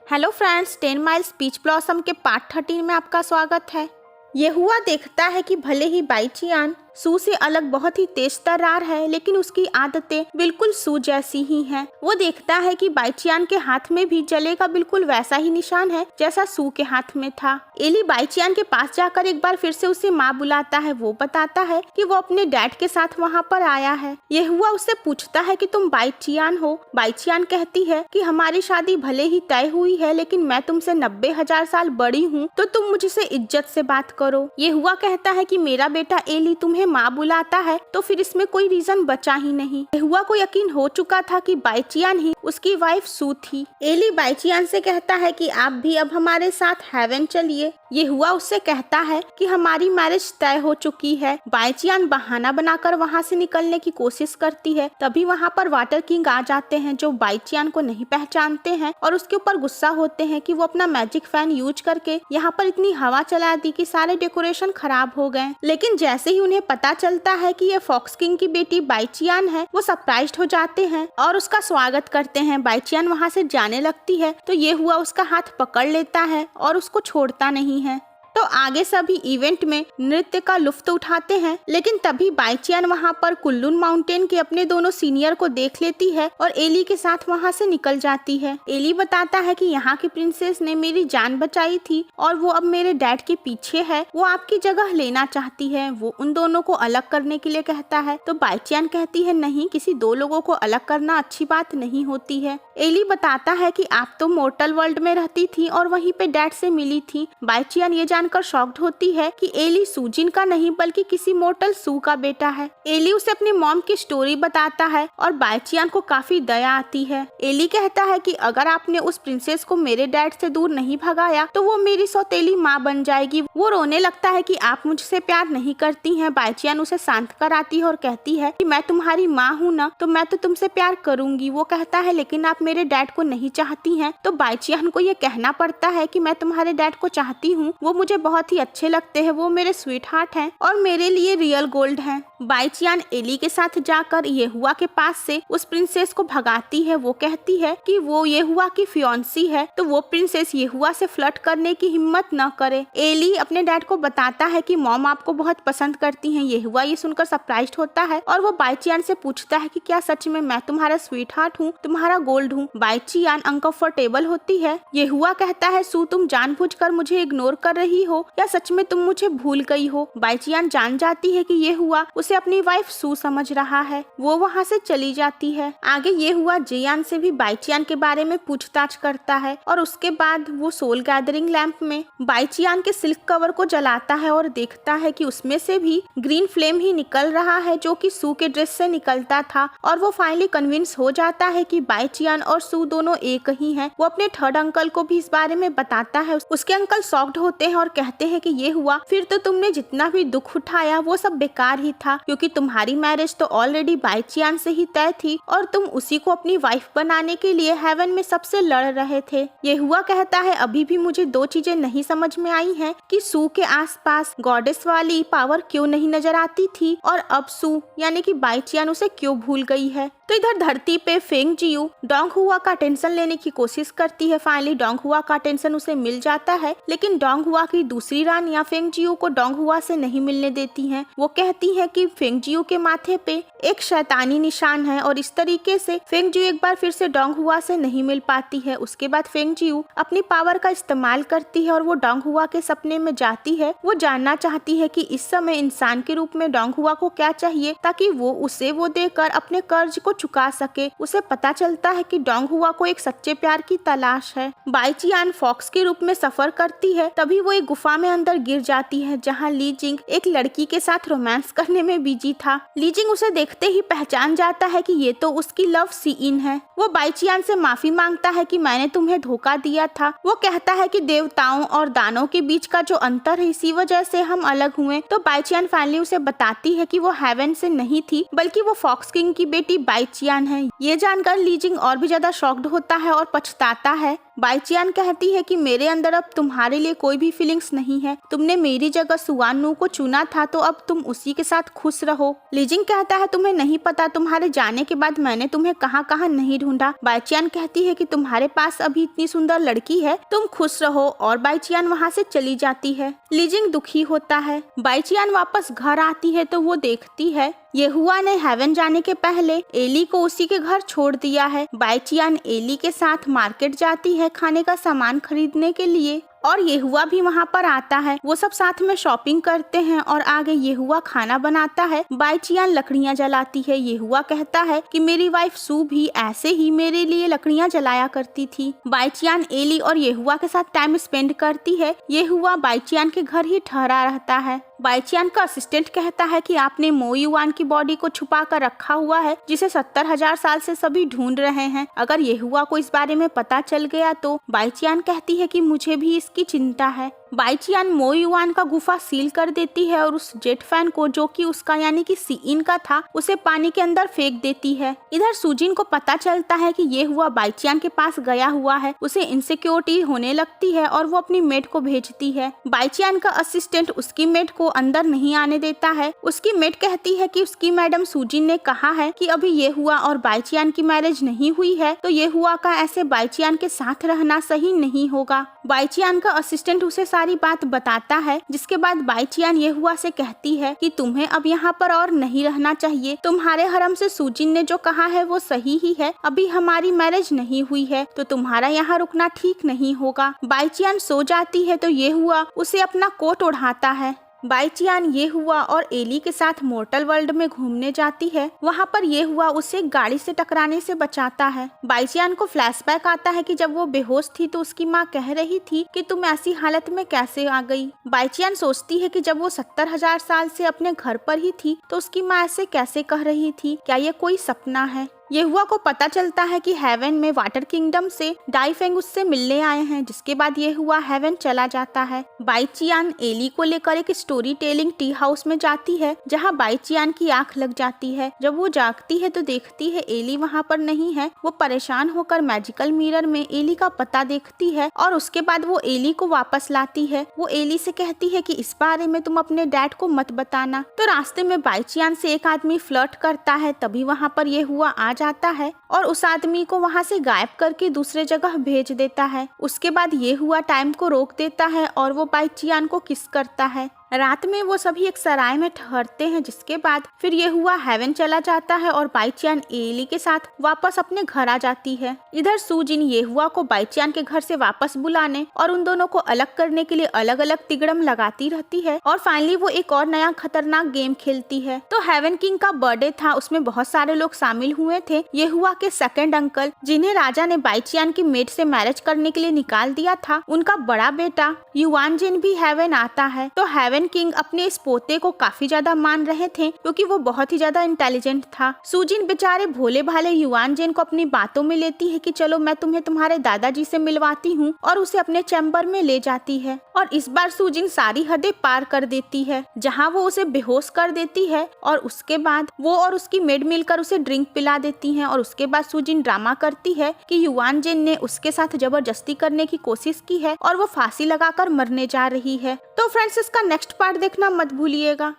Hello friends, 10 miles peach blossom के part 13 में आपका स्वागत है। ये हुआ देखता है कि भले ही बाईचियान सू से अलग बहुत ही तेज तर्रार है, लेकिन उसकी आदतें बिल्कुल सू जैसी ही हैं। वो देखता है कि बाईचियान के हाथ में भी जले का बिल्कुल वैसा ही निशान है जैसा सू के हाथ में था। एली बाईचियान के पास जाकर एक बार फिर से उसे माँ बुलाता है। वो बताता है कि वो अपने डैड के साथ वहाँ पर आया है। ये हुआ उससे पूछता है कि तुम बाईचियान हो। बाईचियान कहती है कि हमारी शादी भले ही तय हुई है, लेकिन मैं तुमसे 90,000 साल बड़ी हूँ, तो तुम मुझसे इज्जत से बात करो। ये हुआ कहता है कि मेरा बेटा एली तुम्हें माँ बुलाता है, तो फिर इसमें कोई रीजन बचा ही नहीं। हुआ को यकीन हो चुका था कि बाईचियान ही उसकी वाइफ सू थी। एली बाईचियान से कहता है कि आप भी अब हमारे साथ हेवन चलिए। ये हुआ उससे कहता है कि हमारी मैरिज तय हो चुकी है। बाईचियान बहाना बनाकर वहाँ से निकलने की कोशिश करती है। तभी वहाँ पर वाटर किंग आ जाते हैं, जो बाईचियान को नहीं पहचानते हैं और उसके ऊपर गुस्सा होते हैं कि वो अपना मैजिक फैन यूज करके यहाँ पर इतनी हवा चला दी कि सारे डेकोरेशन खराब हो गए। लेकिन जैसे ही उन्हें पता चलता है कि ये फॉक्स किंग की बेटी बाईचियान है, वो सरप्राइज्ड हो जाते हैं और उसका स्वागत करते हैं। बाईचियान वहाँ से जाने लगती है तो ये हुआ उसका हाथ पकड़ लेता है और उसको छोड़ता नहीं है। तो आगे सभी इवेंट में नृत्य का लुफ्त उठाते हैं, लेकिन तभी बाईचियान वहाँ पर कुल्लून माउंटेन के अपने दोनों सीनियर को देख लेती है और एली के साथ वहाँ से निकल जाती है। एली बताता है कि यहाँ की प्रिंसेस ने मेरी जान बचाई थी और वो अब मेरे डैड के पीछे है, वो आपकी जगह लेना चाहती है। वो उन दोनों को अलग करने के लिए कहता है, तो बाईचियान कहती है नहीं, किसी दो लोगों को अलग करना अच्छी बात नहीं होती है। एली बताता है कि आप तो मोर्टल वर्ल्ड में रहती थी और वहीं पे डैड से मिली थी। बाईचियान ये जानकर शॉक्ड होती है कि एली सूजिन का नहीं बल्कि किसी मोर्टल सू का बेटा है। एली उसे अपनी मॉम की स्टोरी बताता है और बाईचियान को काफी दया आती है। एली कहता है कि अगर आपने उस प्रिंसेस को मेरे डैड से दूर नहीं भगाया तो वो मेरी सौतेली माँ बन जाएगी। वो रोने लगता है कि आप मुझसे प्यार नहीं करती हैं। बाईचियान उसे शांत कराती है और कहती है कि मैं तुम्हारी माँ हूँ ना, तो मैं तो तुमसे प्यार करूंगी। वो कहता है लेकिन आप मेरे डैड को नहीं चाहती हैं। तो बाईचियान को ये कहना पड़ता है कि मैं तुम्हारे डैड को चाहती हूँ, वो मुझे बहुत ही अच्छे लगते हैं, वो मेरे स्वीट हार्ट हैं और मेरे लिए रियल गोल्ड हैं। बाईचियान एली के साथ जाकर ये हुआ के पास से उस प्रिंसेस को भगाती है। वो कहती है कि वो ये हुआ की फियांसी है, तो वो प्रिंसेस ये हुआ से फ्लर्ट करने की हिम्मत न करे। एली अपने डैड को बताता है कि मॉम आपको बहुत पसंद करती हैं। ये हुआ ये सुनकर सरप्राइज्ड होता है और वो बाईचियान से पूछता है कि क्या सच में मैं तुम्हारा स्वीट हार्ट हूँ, तुम्हारा गोल्ड हूँ। बाईचियान अनकंफर्टेबल होती है। ये हुआ कहता है सू तुम जानबूझकर मुझे इग्नोर कर रही हो या सच में तुम मुझे भूल गई हो। बाईचियान जान जाती है कि ये हुआ उसे अपनी वाइफ सू समझ रहा है। वो वहाँ से चली जाती है। आगे ये हुआ जियान से भी बाईचियान के बारे में पूछताछ करता है और उसके बाद वो सोल गैदरिंग लैंप में बाईचियान के सिल्क कवर को जलाता है और देखता है कि उसमें से भी ग्रीन फ्लेम ही निकल रहा है जो कि सू के ड्रेस से निकलता था। और वो फाइनली कन्विंस हो जाता है कि बाईचियान और सू दोनों एक ही हैं। वो अपने थर्ड अंकल को भी इस बारे में बताता है। उसके अंकल शॉक्ड होते हैं और कहते हैं कि ये हुआ फिर तो तुमने जितना भी दुख उठाया वो सब बेकार ही था, क्योंकि तुम्हारी मैरिज तो ऑलरेडी बाईचियान से ही तय थी और तुम उसी को अपनी वाइफ बनाने के लिए हेवन में सबसे लड़ रहे थे। ये हुआ कहता है अभी भी मुझे दो चीजें नहीं समझ में आई हैं कि सू के आसपास गॉडेस वाली पावर क्यों नहीं नजर आती थी और अब सू यानी कि बाईचियान उसे क्यों भूल गई है। तो इधर धरती पे फेंग जियू डोंग हुआ का टेंशन लेने की कोशिश करती है। फाइनली डोंग हुआ का टेंशन उसे मिल जाता है, लेकिन डोंग हुआ की दूसरी रानियां फेंग जियू को डोंग हुआ से नहीं मिलने देती हैं। वो कहती हैं कि फेंग जियू के माथे पे एक शैतानी निशान है और इस तरीके से फेंग जियू एक बार फिर से डोंग हुआ से नहीं मिल पाती है। उसके बाद फेंग जियू अपनी पावर का इस्तेमाल करती है और वो डोंग हुआ के सपने में जाती है। वो जानना चाहती है कि इस समय इंसान के रूप में डोंग हुआ को क्या चाहिए ताकि वो उसे वो देकर अपने कर्ज को चुका सके। उसे पता चलता है कि डोंग हुआ को एक सच्चे प्यार की तलाश है। बाईचियान फॉक्स के रूप में सफर करती है। तभी वो एक गुफा में अंदर गिर जाती है जहाँ ली जिंग एक लड़की के साथ रोमांस करने में बिजी था। ली जिंग उसे देखते ही पहचान जाता है कि ये तो उसकी लव सीइन है। वो बाईचियान से माफी मांगता है कि मैंने तुम्हें धोखा दिया था। वो कहता है कि देवताओं और दानों के बीच का जो अंतर है इसी वजह से हम अलग हुए। तो बाईचियान फाइनली उसे बताती है कि वो हेवन से नहीं थी बल्कि वो फॉक्स किंग की बेटी बाईचियान है। ये जानकर लीजिंग और भी ज्यादा शॉक्ड होता है और पछताता है। बाईचियान कहती है कि मेरे अंदर अब तुम्हारे लिए कोई भी फीलिंग्स नहीं है। तुमने मेरी जगह सुआनू को चुना था तो अब तुम उसी के साथ खुश रहो। लीजिंग कहता है तुम्हें नहीं पता तुम्हारे जाने के बाद मैंने तुम्हें कहाँ कहाँ नहीं ढूंढा। बाईचियान कहती है कि तुम्हारे पास अभी इतनी सुंदर लड़की है, तुम खुश रहो, और बाईचियान वहाँ से चली जाती है। लीजिंग दुखी होता है। बाईचियान वापस घर आती है तो वो देखती है येहुआ ने हेवन जाने के पहले एली को उसी के घर छोड़ दिया है। बाईचियान एली के साथ मार्केट जाती है खाने का सामान खरीदने के लिए, और येहुआ भी वहाँ पर आता है। वो सब साथ में शॉपिंग करते हैं और आगे येहुआ खाना बनाता है। बाईचियान लकड़ियाँ जलाती है। येहुआ कहता है कि मेरी वाइफ सू भी ऐसे ही मेरे लिए लकड़ियाँ जलाया करती थी। बाईचियान एली और येहुआ के साथ टाइम स्पेंड करती है। येहुआ बाईचियान के घर ही ठहरा रहता है। बाईचियान का असिस्टेंट कहता है कि आपने मो युआन की बॉडी को छुपा कर रखा हुआ है, जिसे 70,000 साल से सभी ढूंढ रहे हैं। अगर येहुआ को इस बारे में पता चल गया तो बाईचियान कहती है कि मुझे भी इसकी चिंता है। बाईचियान मो युआन का गुफा सील कर देती है और उस जेट फैन को, जो कि उसका यानी कि सीइन का था, उसे पानी के अंदर फेंक देती है। इधर सुजिन को पता चलता है कि येहुआ बाईचियान के पास गया हुआ है। उसे इनसिक्योरिटी होने लगती है और वो अपनी मेड को भेजती है। बाईचियान का असिस्टेंट उसकी मेड को अंदर नहीं आने देता है। उसकी मेड कहती है कि उसकी मैडम सुजिन ने कहा है कि अभी येहुआ और बाईचियान की मैरिज नहीं हुई है, तो येहुआ का ऐसे बाईचियान के साथ रहना सही नहीं होगा। बाईचियान का असिस्टेंट उसे सारी बात बताता है, जिसके बाद बाईचियान येहुआ से कहती है कि तुम्हें अब यहाँ पर और नहीं रहना चाहिए। तुम्हारे हरम से सुजिन ने जो कहा है वो सही ही है। अभी हमारी मैरिज नहीं हुई है तो तुम्हारा यहाँ रुकना ठीक नहीं होगा। बाईचियान सो जाती है तो येहुआ उसे अपना कोट ओढ़ाता है। बाईचियान येहुआ और एली के साथ मोर्टल वर्ल्ड में घूमने जाती है। वहाँ पर येहुआ उसे गाड़ी से टकराने से बचाता है। बाईचियान को फ्लैशबैक आता है कि जब वो बेहोश थी तो उसकी माँ कह रही थी कि तुम ऐसी हालत में कैसे आ गई। बाईचियान सोचती है कि जब वो 70,000 साल से अपने घर पर ही थी तो उसकी माँ ऐसे कैसे कह रही थी, क्या ये कोई सपना है। येहुआ को पता चलता है कि हेवन में वाटर किंगडम से डाइफेंग उससे मिलने आए हैं, जिसके बाद येहुआ हेवन चला जाता है। बाईचियान एली को लेकर एक स्टोरी टेलिंग टी हाउस में जाती है, जहां बाईचियान की आंख लग जाती है। जब वो जागती है तो देखती है एली वहां पर नहीं है। वो परेशान होकर मैजिकल मिरर में एली का पता देखती है और उसके बाद वो एली को वापस लाती है। वो एली से कहती है कि इस बारे में तुम अपने डैड को मत बताना। तो रास्ते में बाईचियान से एक आदमी फ्लर्ट करता है, तभी वहाँ पर येहुआ आ जाता है और उस आदमी को वहाँ से गायब करके दूसरे जगह भेज देता है। उसके बाद येहुआ टाइम को रोक देता है और वो बाईचियान को किस करता है। रात में वो सभी एक सराय में ठहरते हैं, जिसके बाद फिर येहुआ हेवन चला जाता है और बाईचियान एली के साथ वापस अपने घर आ जाती है। इधर सुजिन येहुआ को बाईचियान के घर से वापस बुलाने और उन दोनों को अलग करने के लिए अलग अलग तिगड़म लगाती रहती है और फाइनली वो एक और नया खतरनाक गेम खेलती है। तो हेवन किंग का बर्थडे था, उसमें बहुत सारे लोग शामिल हुए थे। येहुआ के सेकंड अंकल, जिन्हें राजा ने बाईचियान की मेड से मैरिज करने के लिए निकाल दिया था, उनका बड़ा बेटा युआन जिन भी हेवन आता है। तो हेवन किंग अपने इस पोते को काफी ज्यादा मान रहे थे क्योंकि वो बहुत ही ज्यादा इंटेलिजेंट था। सुजिन बेचारे भोले भाले युआन जिन को अपनी बातों में लेती है कि चलो मैं तुम्हें तुम्हारे दादाजी से मिलवाती हूँ, और उसे अपने चैम्बर में ले जाती है। और इस बार सुजिन सारी हदें पार कर देती है, जहाँ वो उसे बेहोश कर देती है और उसके बाद वो और उसकी मेड मिलकर उसे ड्रिंक पिला देती हैं। और उसके बाद सुजिन ड्रामा करती है कि युआन जिन ने उसके साथ जबरदस्ती करने की कोशिश की है और वो फांसी लगाकर मरने जा रही है। तो फ्रेंड्स, इसका नेक्स्ट पार्ट देखना मत भूलिएगा।